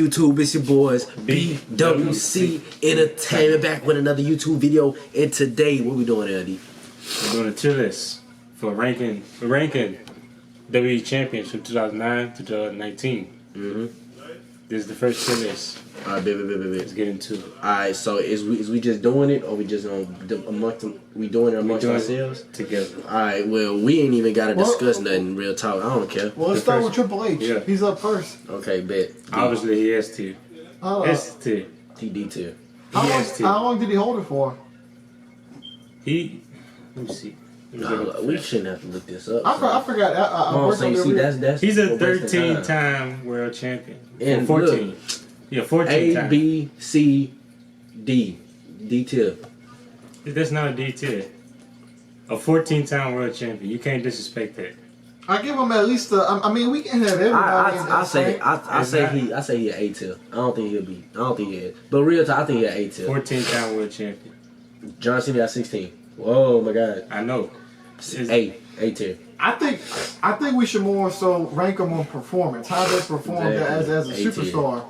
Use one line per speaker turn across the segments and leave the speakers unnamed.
YouTube? It's your boys BWC Entertainment back with another YouTube video. And today, what we doing, Andy?
We're doing a tier list for ranking WWE champions from 2009 to 2019. This is the first tier list.
All right, baby.
Let's get into it.
All right, so is we just doing it, or we just amongst ourselves
together?
All right, well, we ain't even gotta discuss nothing. Real talk, I don't care.
Well, let's start with Triple H. Yeah. He's up first.
Okay, bet.
Obviously, he S tier. S tier.
TD tier.
How long did he hold it for?
Let me see.
We shouldn't have to look this up.
I forgot.
So you see, that's
he's a 13-time world champion.
And
14.
Look,
yeah, 14 times.
A, B, C, D. D tier.
That's not a D tier. A 14-time world champion. You can't disrespect that.
I give him at least I mean, we can have everybody.
I say he an A tier. I don't think he is. But real talk, I think he an A tier.
14-time world champion.
John Cena got 16. Whoa, my God.
I know.
A tier.
I think we should more so rank him on performance. How they performed as a superstar.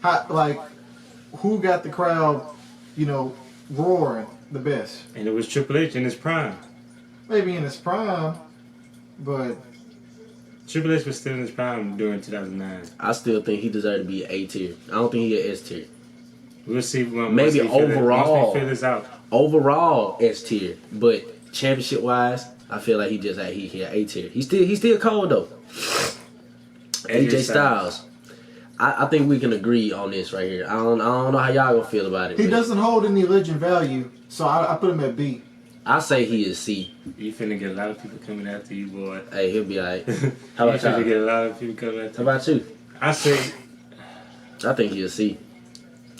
How, who got the crowd, roaring the best?
And it was Triple H in his prime.
Maybe in his prime, but
Triple H was still in his prime during 2009.
I still think he deserved to be an A tier. I don't think he an S tier.
We'll see.
Maybe overall.
Once we figure this out.
Overall S tier, but championship wise, I feel like he an A tier. He's still cold though. AJ Styles. I think we can agree on this right here. I don't know how y'all gonna feel about it.
He doesn't hold any legend value, so I put him at B.
I say he is C.
You finna get a lot of people coming after you, boy.
Hey, he'll be alright. How about
you? Get a lot of people coming after you.
How about you?
I
think he's a C.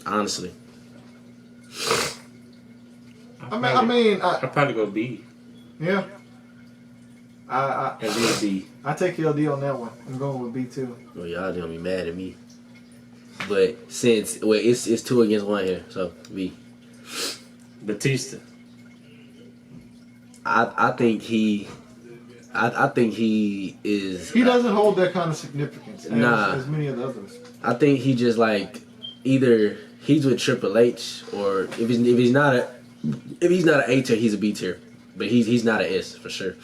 Honestly.
I'd probably go B.
Yeah.
At least B.
I take LD on that one. I'm going with B too.
Well, y'all gonna be mad at me. But it's 2 against 1 here, so B.
Batista.
I think he is.
He doesn't hold that kind of significance as many of the others.
I think he just either he's with Triple H, or if he's not an A tier, he's a B tier. But he's not an S for sure.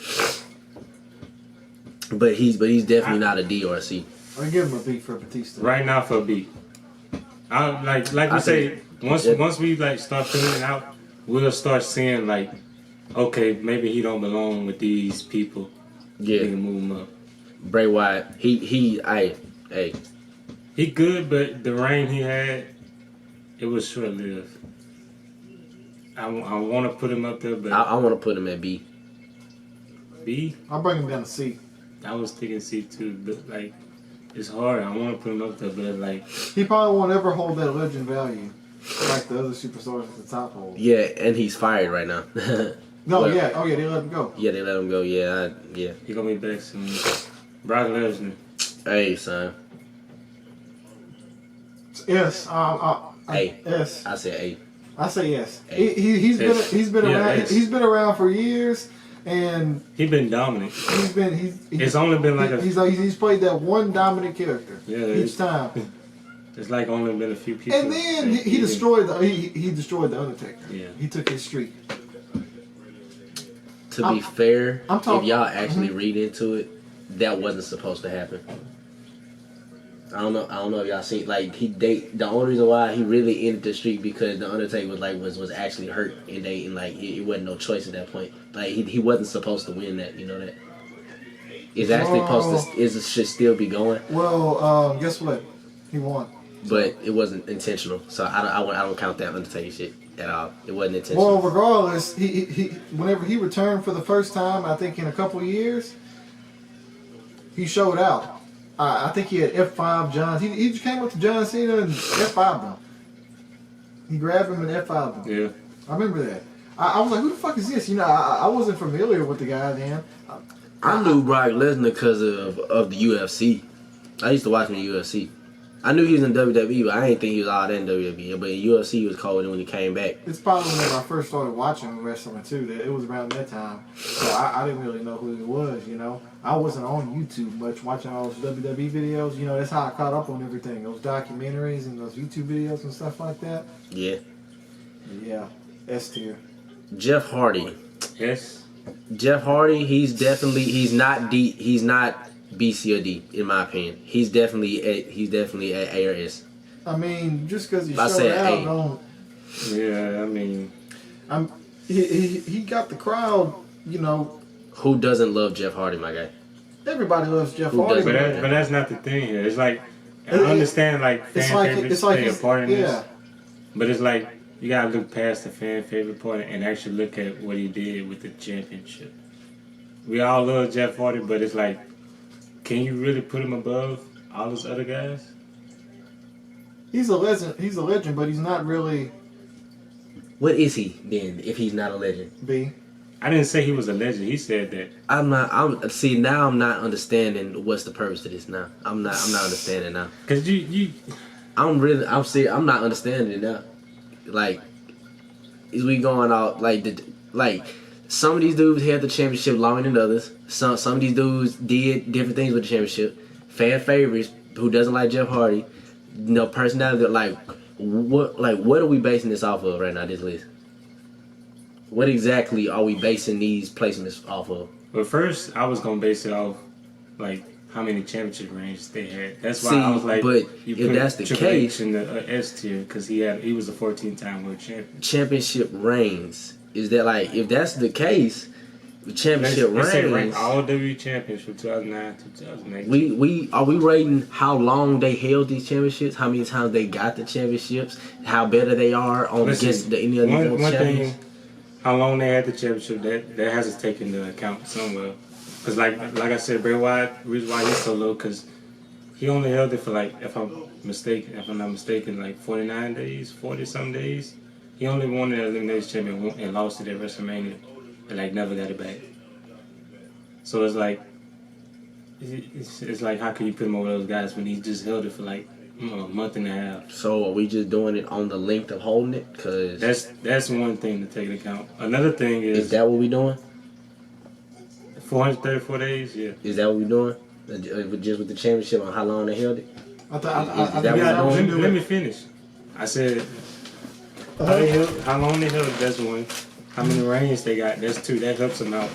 But he's definitely not a D or a C.
I give him a B for Batista.
Right now for B. Once we start filling it out, we'll start seeing okay, maybe he don't belong with these people.
Yeah.
We can move him up.
Bray Wyatt, he
good, but the reign he had, it was short lived. I want to put him up there, but
I want to put him at B.
B?
I'll bring him down to C.
I was thinking C too, but it's hard. I want to put him up there, but
he probably won't ever hold that legend value like the other superstars at the top hold.
Yeah, and he's fired right now.
No, they let him go.
Yeah, they let him go. Yeah.
He gonna be back soon. Brock Lesnar.
Hey, son.
Yes.
A.
S.
I say A.
I say yes.
A.
He's been around.
S.
He's been around for years, and
He's been dominant.
It's
only been
he's played that one dominant character each time.
It's only been a few people.
And then he destroyed the Undertaker.
Yeah.
He took his streak.
To be fair, if y'all actually
Mm-hmm.
read into it, that wasn't supposed to happen. I don't know if y'all seen the only reason why he really ended the streak because the Undertaker was actually hurt and it wasn't no choice at that point. He wasn't supposed to win that, you know that. It's actually it should still be going.
Well, guess what? He won.
But it wasn't intentional, so I don't count that Undertaker shit at all. It wasn't intentional.
Well, regardless, he whenever he returned for the first time, I think in a couple of years, he showed out. I think he had F5 John. He just came up to John Cena and F5'd him. He grabbed him and F5'd him.
Yeah.
I remember that. I was like, who the fuck is this? I wasn't familiar with the guy then.
I knew Brock Lesnar because of the UFC. I used to watch him in the UFC. I knew he was in WWE, but I didn't think he was all that in WWE. But in UFC, he was cold when he came back.
It's probably whenever I first started watching wrestling too. That it was around that time, so I didn't really know who he was. You know, I wasn't on YouTube much watching all those WWE videos. You know, that's how I caught up on everything. Those documentaries and those YouTube videos and stuff like that.
Yeah.
Yeah, S tier.
Jeff Hardy.
Yes.
Jeff Hardy, he's not D, he's not BC or D in my opinion. He's definitely a A or S.
I mean, just because he
I
showed
said
out,
A.
don't.
Yeah, I mean,
He got the crowd. You know,
Who doesn't love Jeff Hardy, my guy?
everybody loves Jeff
Who
Hardy.
doesn't?
but that's not the thing here. It's like I understand like fan favorites play a part in this, but it's like you gotta look past the fan favorite part and actually look at what he did with the championship. We all love Jeff Hardy, but it's like, can you really put him above all those other guys?
He's a legend. He's a legend, but he's not really
What is he then if he's not a legend?
B.
I didn't say he was a legend. He said that.
Now I'm not understanding what's the purpose of this now. I'm not understanding now.
Cause you
I'm serious. I'm not understanding it now. Like, is we going out like some of these dudes had the championship longer than others. Some of these dudes did different things with the championship. Fan favorites who doesn't like Jeff Hardy. No personality. Like what are we basing this off of right now? This list. What exactly are we basing these placements off of?
But first, I was gonna base it off like how many championship reigns they had. That's why I was like,
but
you
if
put
that's the
Triple
case,
H in the S tier because he was a 14-time world champion.
Championship reigns. Is that like if that's the case? Championship
They say rank
reigns.
all WWE champions from 2009 to 2018.
We are we rating how long they held these championships, how many times they got the championships, how better they are on against any other
one
champions.
thing, how long they had the championship, that has to take into account somewhere. Because like I said, Bray Wyatt, the reason why he's so low, because he only held it for like, if I'm not mistaken, like 49 days, 40-some days. He only won the Elimination Champion and lost it at WrestleMania and like never got it back. So it's like, it's like how can you put him over those guys when he just held it for like a month and a half?
So are we just doing it on the length of holding it? Cause
that's one thing to take into account. Another thing is
that what we doing?
434 days, yeah.
Is that what we doing? Just with the championship on how long they held it?
Let me finish. I said how long they held it, that's one. How many reigns they got, that's two. That helps them out.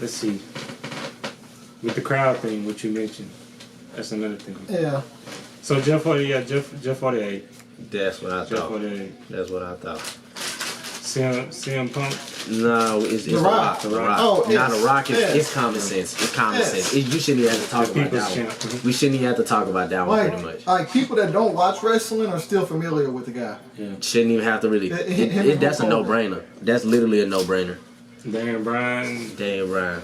Let's see. With the crowd thing, what you mentioned, that's another thing.
Yeah.
So Jeff Hardy, Jeff Hardy 8.
That's what I
Jeff
thought.
Hardy 8.
That's what I thought.
CM Punk.
No, it's
The
The
Rock.
Rock. The Rock.
Oh,
Not The Rock.
yes.
It's common sense. It's common
Yes.
sense. You shouldn't even have to talk
The
about that
people's
one.
champ.
We shouldn't even have to talk about that one pretty much.
Like people that don't watch wrestling are still familiar with the guy.
Yeah.
Shouldn't even have to really. That's a no-brainer. That's literally a no-brainer.
Daniel Bryan.
Daniel Bryan.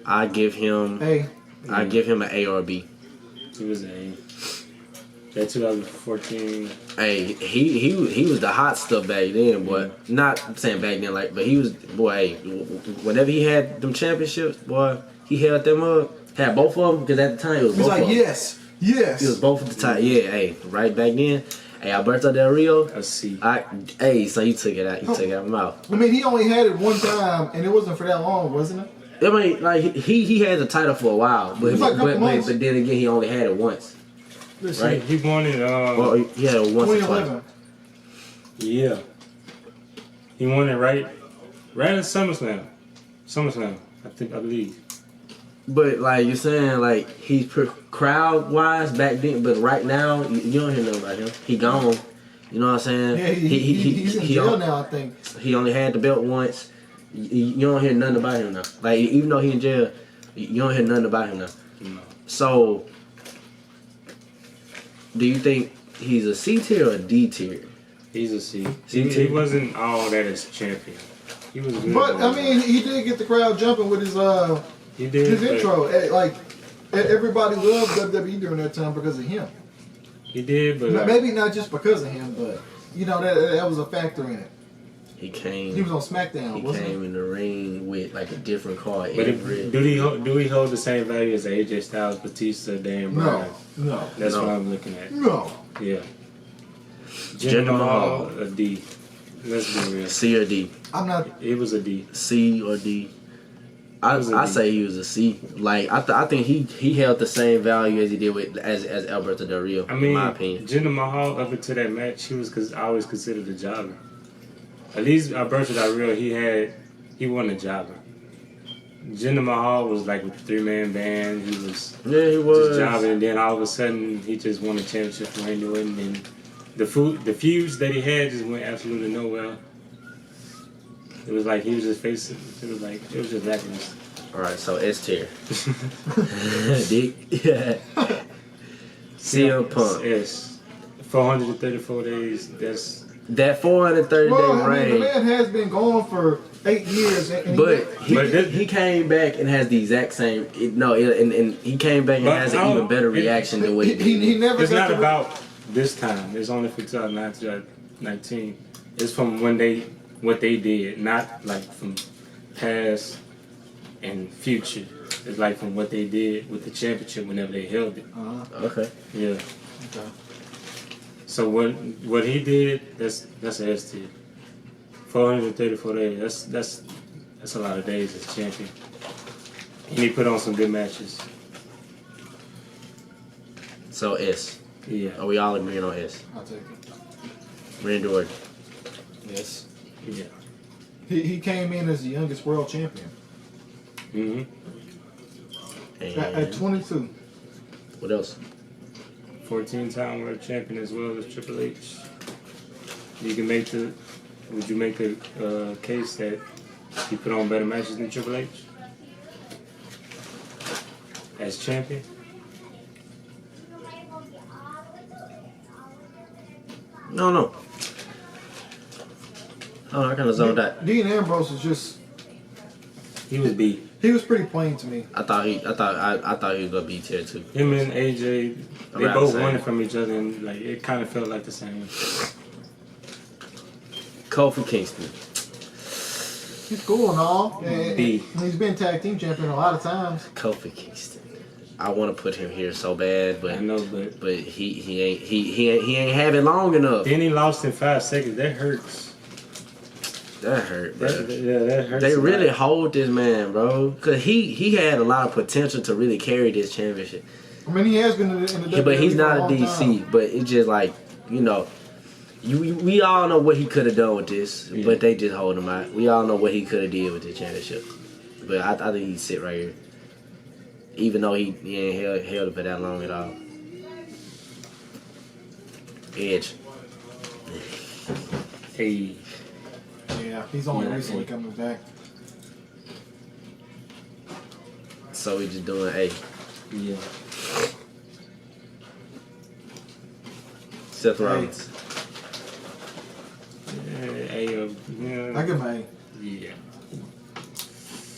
I give him an A or a B.
He was a. That 2014.
Hey, he was the hot stuff back then, boy. Not saying back then, like, but he was, boy. Hey, whenever he had them championships, boy, he held them up. Had both of them because at the time it was
He's
both
like,
of them.
yes.
It was both at the time. Yeah, hey, right back then. Hey, Alberto Del Rio.
A C.
So he took it out. He took it out of my mouth.
I mean, he only had it one time, and it wasn't for that long, wasn't it?
I mean, like he had the title for a while, but
It was like a couple months.
but then again, he only had it once. Right.
He won it.
Well, he had it once or twice.
2011.
Yeah. He won it right at SummerSlam. I believe.
But like you're saying, like he's crowd wise back then, but right now you don't hear nothing about him. He gone. You know what I'm saying?
Yeah, he's in jail now, I think.
He only had the belt once. You don't hear nothing about him now. Like even though he in jail, you don't hear nothing about him now.
No.
So, do you think he's a C tier or a D tier?
He's a C.
C
He
tier.
wasn't all that as champion. He was good.
But I mean, he did get the crowd jumping with his
he did.
his
but
intro. Like everybody loved WWE during that time because of him.
He did, but
Maybe not just because of him, but you know that was a factor in it.
He came.
He was on SmackDown,
He
wasn't
came in the ring with like a different card.
But
every.
do he hold the same value as AJ Styles, Batista, Dan
he?
Bryan?
No.
That's
No.
what I'm looking at.
No.
Yeah.
Jinder Mahal.
A D. Let's be real.
C or D.
I'm not.
It was a D.
C or D.
was a
I
D.
say he was a C. Like I think he held the same value as he did with as Alberto Del Rio.
I mean,
in my opinion.
Jinder Mahal up until that match, he was always considered a jobber. At least Alberto Del Rio, he won a jobber. Jinder Mahal was like with the 3-man band. He was
He was.
just jobbing, and then all of a sudden he just won a championship from Randy Orton, and the feuds that he had just went absolutely nowhere. It was like he was just facing. It was just lackluster.
All right, so S tier. Dick. Yeah. CM Punk.
Yes. 434 days. That's
That 430
Well,
day
I mean, the
reign.
man has been gone for 8 years, and
But
But
he came back and has the exact same. And he came back and
But
has an
how-
even better reaction than what he did.
he never
it's
got
not
the
about this time. It's only for 2019. It's from what they did, not like from past and future. It's like from what they did with the championship whenever they held it.
Okay.
Yeah.
Okay.
So what he did, that's an S tier. 434 days. That's a lot of days as champion. And he put on some good matches.
So S.
Yeah.
Are we all agreeing on S?
I'll take it.
Randy Orton.
Yes.
Yeah.
He came in as the youngest world champion
Mm-hmm.
And
at 22.
what else?
14-time world champion as well as Triple H. Would you make the case that he put on better matches than Triple H as champion?
No. Oh, I kind of zoned out.
Dean Ambrose was just.
He was B.
He was pretty plain to me.
I thought he was gonna be tier 2.
Him and AJ, they
Around
both
the same.
won it from each other, and like it kind of felt like the same.
Kofi Kingston.
He's cool and all. And
B.
he's been tag team champion a lot of times.
Kofi Kingston. I want to put him here so bad,
I
but
know, but
he ain't have it long enough.
then he lost in 5 seconds. That hurts.
That hurt, bro.
That hurts.
They
a
really
lot.
hold this man, bro, because he had a lot of potential to really carry this championship.
I mean, he has been in the WWE
But he's
for
not a
long
DC.
time.
But it's just like, we all know what he could have done with this,
Yeah.
but they just hold him out. We all know what he could have did with the championship. But I think he'd sit right here, even though he ain't held it for that long at all. Edge.
Hey,
Yeah, he's only
Yeah,
recently
yeah.
coming back.
So we just doing A.
yeah.
Seth Rollins.
Yeah.
I give him a.
Yeah.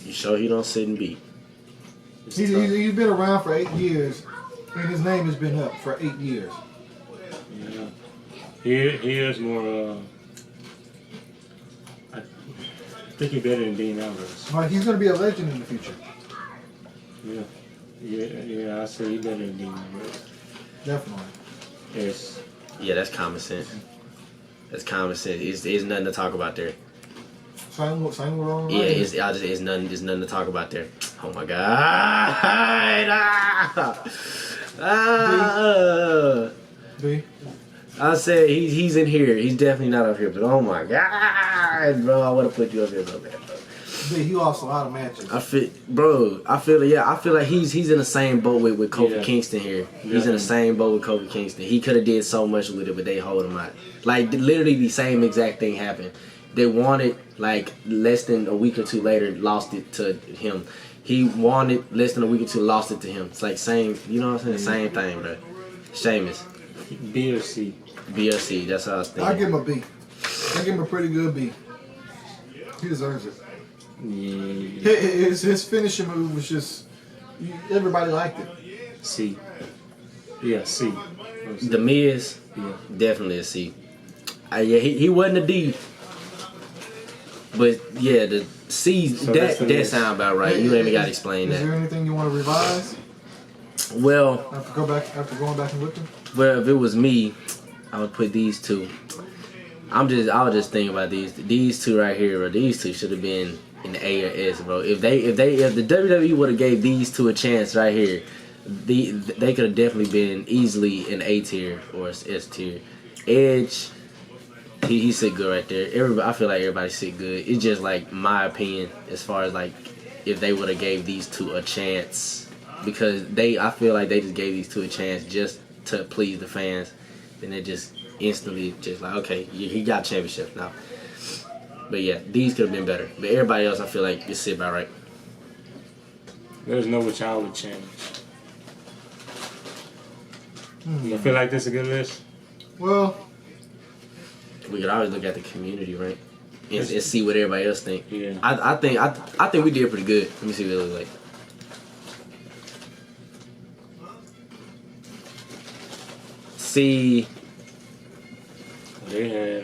You sure he don't sit and beat?
He's been around for 8 years, and his name has been up for 8 years.
Yeah. Here's more. I think he's better than Dean Ambrose.
Like, he's going to be a legend in the future.
Yeah. I say he's better than Dean Ambrose.
Definitely.
Yes.
Yeah, that's common sense. That's common sense. It's nothing to talk about there.
Same with Roman
Yeah,
Reigns.
it's nothing. There's nothing to talk about there. Oh my god!
B.
I said he's in here. He's definitely not up here. But oh my god, bro, I would have put you up here so bad, bro.
B, he lost a lot of matches.
I feel like he's in the same boat with Kofi
Yeah.
Kingston here. He's in the same boat with Kofi Kingston. He could have did so much with it, but they hold him out. Like literally the same exact thing happened. They won it like less than a week or two later, lost it to him. He won it less than a week or two, lost it to him. It's like same, you know what I'm saying? Same thing, bro. Sheamus,
B or C.
BLC. That's how I was
I
thinking.
give him a B. I give him a pretty good B. He deserves it.
Yeah.
His finishing move was just, everybody liked it.
C. Yeah, C.
The Miz,
Yeah.
definitely a C. Yeah, he wasn't a D. But yeah, the C
So that's the
that
list.
sound about right. You ain't even gotta explain
Is there
that.
anything you want to revise
Well,
after going back and looking?
if it was me, I would put these two. I was just thinking about these two right here, bro. These two should have been in the A or S, bro. If the WWE would have gave these two a chance right here, they could have definitely been easily an A tier or S tier. Edge, he sit good right there. I feel like everybody sit good. It's just like my opinion as far as like if they would have gave these two a chance, because I feel like they just gave these two a chance just to please the fans, and it just instantly just like, okay, he got championship now. But yeah, these could have been better. But everybody else, I feel like it sit about right.
There's no which I would change. You feel like this is a good list?
Well,
We could always look at the community, right? And see what everybody else think.
Yeah.
I think we did pretty good. Let me see what it looks like. See, hey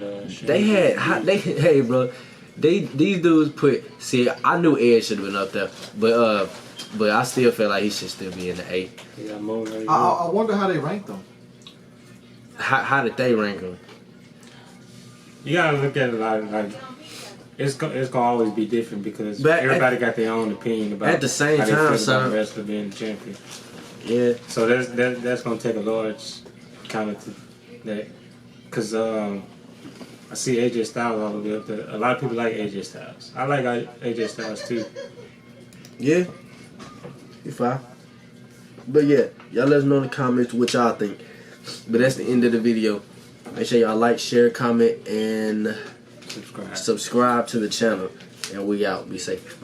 bro, these dudes put. See, I knew Ed should have been up there, but I still feel like he should still be in the A.
Yeah, more right
I wonder how they ranked them.
How did they rank him?
You gotta look at it like it's gonna always be different because
But
everybody got their own opinion about
at the same
how they
time,
feel
son.
about the wrestler being the champion.
Yeah,
So that's gonna take a large kind of that because I see AJ Styles all the way up there. A lot of people like AJ Styles. I like AJ Styles too.
yeah, you fine. But yeah, y'all let us know in the comments what y'all think. But that's the end of the video. Make sure y'all like, share, comment, and
Subscribe.
subscribe to the channel. And we out. Be safe.